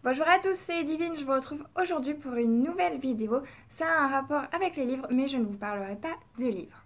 Bonjour à tous, c'est Divine, je vous retrouve aujourd'hui pour une nouvelle vidéo. Ça a un rapport avec les livres, mais je ne vous parlerai pas de livres.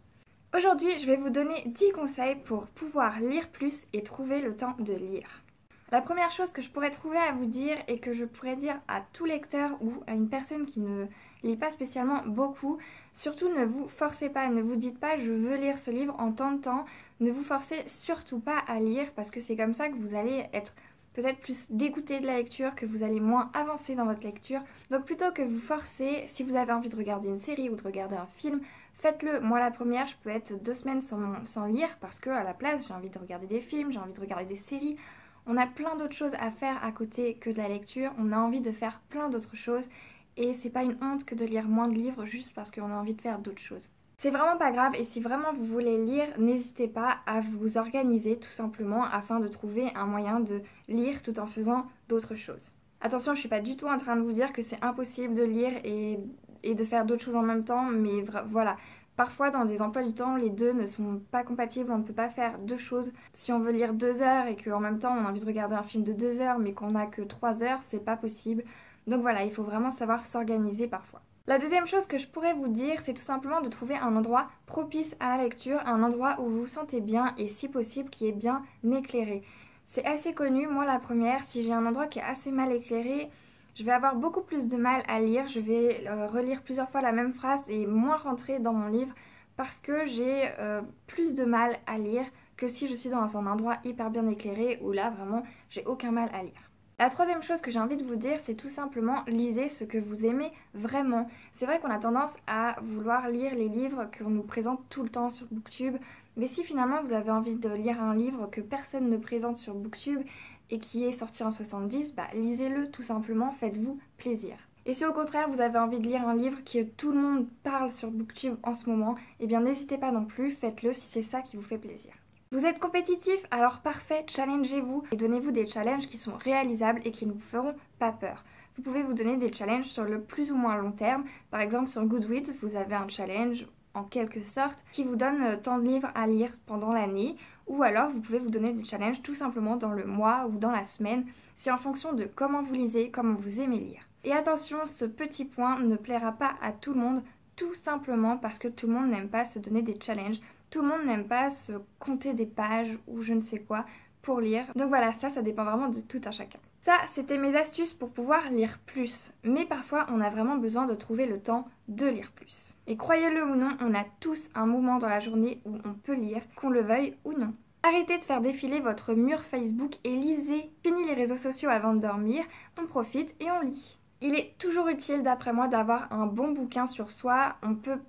Aujourd'hui, je vais vous donner 10 conseils pour pouvoir lire plus et trouver le temps de lire. La première chose que je pourrais trouver à vous dire et que je pourrais dire à tout lecteur ou à une personne qui ne lit pas spécialement beaucoup, surtout ne vous forcez pas, ne vous dites pas je veux lire ce livre en tant de temps, ne vous forcez surtout pas à lire parce que c'est comme ça que vous allez être peut-être plus dégoûté de la lecture, que vous allez moins avancer dans votre lecture. Donc plutôt que vous forcer, si vous avez envie de regarder une série ou de regarder un film, faites-le. Moi la première, je peux être 2 semaines sans lire parce que à la place j'ai envie de regarder des films, j'ai envie de regarder des séries. On a plein d'autres choses à faire à côté que de la lecture, on a envie de faire plein d'autres choses et c'est pas une honte que de lire moins de livres juste parce qu'on a envie de faire d'autres choses. C'est vraiment pas grave et si vraiment vous voulez lire, n'hésitez pas à vous organiser tout simplement afin de trouver un moyen de lire tout en faisant d'autres choses. Attention, je suis pas du tout en train de vous dire que c'est impossible de lire et de faire d'autres choses en même temps, mais voilà. Parfois, dans des emplois du temps, les deux ne sont pas compatibles, on ne peut pas faire deux choses. Si on veut lire 2 heures et qu'en même temps on a envie de regarder un film de 2 heures mais qu'on n'a que 3 heures, c'est pas possible. Donc voilà, il faut vraiment savoir s'organiser parfois. La deuxième chose que je pourrais vous dire, c'est tout simplement de trouver un endroit propice à la lecture, un endroit où vous vous sentez bien et si possible qui est bien éclairé. C'est assez connu, moi la première, si j'ai un endroit qui est assez mal éclairé, je vais avoir beaucoup plus de mal à lire, je vais relire plusieurs fois la même phrase et moins rentrer dans mon livre parce que j'ai plus de mal à lire que si je suis dans un endroit hyper bien éclairé où là vraiment j'ai aucun mal à lire. La troisième chose que j'ai envie de vous dire, c'est tout simplement lisez ce que vous aimez vraiment. C'est vrai qu'on a tendance à vouloir lire les livres qu'on nous présente tout le temps sur Booktube, mais si finalement vous avez envie de lire un livre que personne ne présente sur Booktube et qui est sorti en 70, lisez-le tout simplement, faites-vous plaisir. Et si au contraire vous avez envie de lire un livre que tout le monde parle sur Booktube en ce moment, eh bien n'hésitez pas non plus, faites-le si c'est ça qui vous fait plaisir. Vous êtes compétitif, alors parfait, challengez-vous et donnez-vous des challenges qui sont réalisables et qui ne vous feront pas peur. Vous pouvez vous donner des challenges sur le plus ou moins long terme. Par exemple, sur Goodreads, vous avez un challenge en quelque sorte qui vous donne tant de livres à lire pendant l'année. Ou alors, vous pouvez vous donner des challenges tout simplement dans le mois ou dans la semaine. C'est en fonction de comment vous lisez, comment vous aimez lire. Et attention, ce petit point ne plaira pas à tout le monde, tout simplement parce que tout le monde n'aime pas se donner des challenges. Tout le monde n'aime pas se compter des pages ou je ne sais quoi pour lire. Donc voilà, ça dépend vraiment de tout un chacun. Ça, c'était mes astuces pour pouvoir lire plus. Mais parfois, on a vraiment besoin de trouver le temps de lire plus. Et croyez-le ou non, on a tous un moment dans la journée où on peut lire, qu'on le veuille ou non. Arrêtez de faire défiler votre mur Facebook et lisez. Fini les réseaux sociaux avant de dormir, on profite et on lit. Il est toujours utile, d'après moi, d'avoir un bon bouquin sur soi. On peut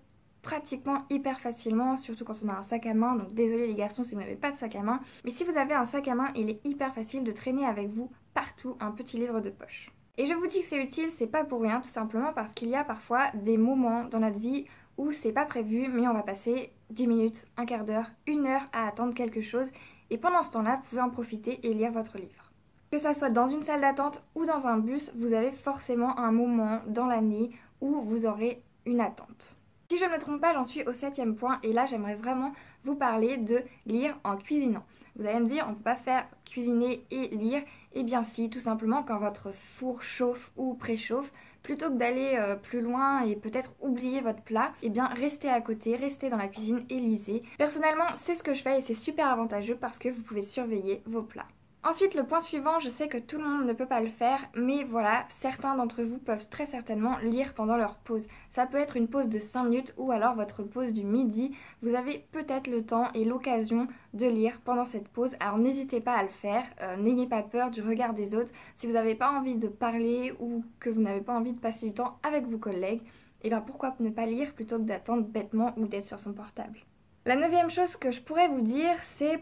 pratiquement hyper facilement, surtout quand on a un sac à main. Donc désolé les garçons si vous n'avez pas de sac à main. Mais si vous avez un sac à main, il est hyper facile de traîner avec vous partout un petit livre de poche. Et je vous dis que c'est utile, c'est pas pour rien, tout simplement parce qu'il y a parfois des moments dans notre vie où c'est pas prévu, mais on va passer 10 minutes, un quart d'heure, 1 heure à attendre quelque chose. Et pendant ce temps-là, vous pouvez en profiter et lire votre livre. Que ça soit dans une salle d'attente ou dans un bus, vous avez forcément un moment dans l'année où vous aurez une attente. Si je ne me trompe pas, j'en suis au 7e point et là j'aimerais vraiment vous parler de lire en cuisinant. Vous allez me dire, on ne peut pas faire cuisiner et lire. Eh bien si, tout simplement quand votre four chauffe ou préchauffe, plutôt que d'aller plus loin et peut-être oublier votre plat, eh bien restez à côté, restez dans la cuisine et lisez. Personnellement, c'est ce que je fais et c'est super avantageux parce que vous pouvez surveiller vos plats. Ensuite, le point suivant, je sais que tout le monde ne peut pas le faire, mais voilà, certains d'entre vous peuvent très certainement lire pendant leur pause. Ça peut être une pause de 5 minutes ou alors votre pause du midi. Vous avez peut-être le temps et l'occasion de lire pendant cette pause, alors n'hésitez pas à le faire, n'ayez pas peur du regard des autres. Si vous n'avez pas envie de parler ou que vous n'avez pas envie de passer du temps avec vos collègues, et bien pourquoi ne pas lire plutôt que d'attendre bêtement ou d'être sur son portable. La 9e chose que je pourrais vous dire, c'est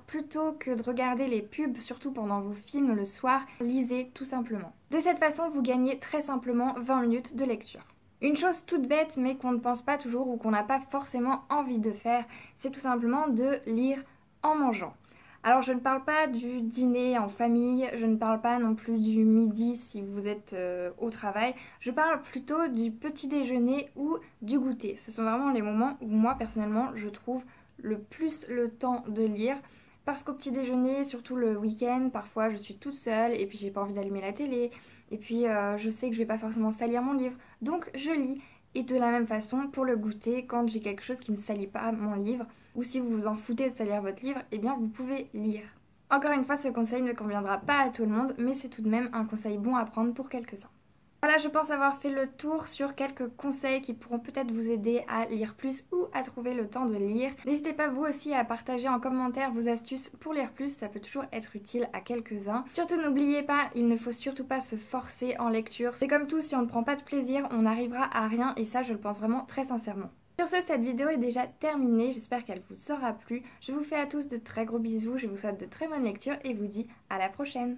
plutôt que de regarder les pubs, surtout pendant vos films le soir, lisez tout simplement. De cette façon, vous gagnez très simplement 20 minutes de lecture. Une chose toute bête mais qu'on ne pense pas toujours ou qu'on n'a pas forcément envie de faire, c'est tout simplement de lire en mangeant. Alors je ne parle pas du dîner en famille, je ne parle pas non plus du midi si vous êtes au travail, je parle plutôt du petit déjeuner ou du goûter. Ce sont vraiment les moments où moi personnellement je trouve le plus le temps de lire Parce qu'au petit déjeuner, surtout le week-end, parfois je suis toute seule et puis j'ai pas envie d'allumer la télé. Et puis je sais que je vais pas forcément salir mon livre, donc je lis. Et de la même façon, pour le goûter, quand j'ai quelque chose qui ne salit pas mon livre, ou si vous vous en foutez de salir votre livre, eh bien vous pouvez lire. Encore une fois, ce conseil ne conviendra pas à tout le monde, mais c'est tout de même un conseil bon à prendre pour quelques-uns. Voilà, je pense avoir fait le tour sur quelques conseils qui pourront peut-être vous aider à lire plus ou à trouver le temps de lire. N'hésitez pas vous aussi à partager en commentaire vos astuces pour lire plus, ça peut toujours être utile à quelques-uns. Surtout n'oubliez pas, il ne faut surtout pas se forcer en lecture. C'est comme tout, si on ne prend pas de plaisir, on n'arrivera à rien et ça je le pense vraiment très sincèrement. Sur ce, cette vidéo est déjà terminée, j'espère qu'elle vous aura plu. Je vous fais à tous de très gros bisous, je vous souhaite de très bonnes lectures et vous dis à la prochaine.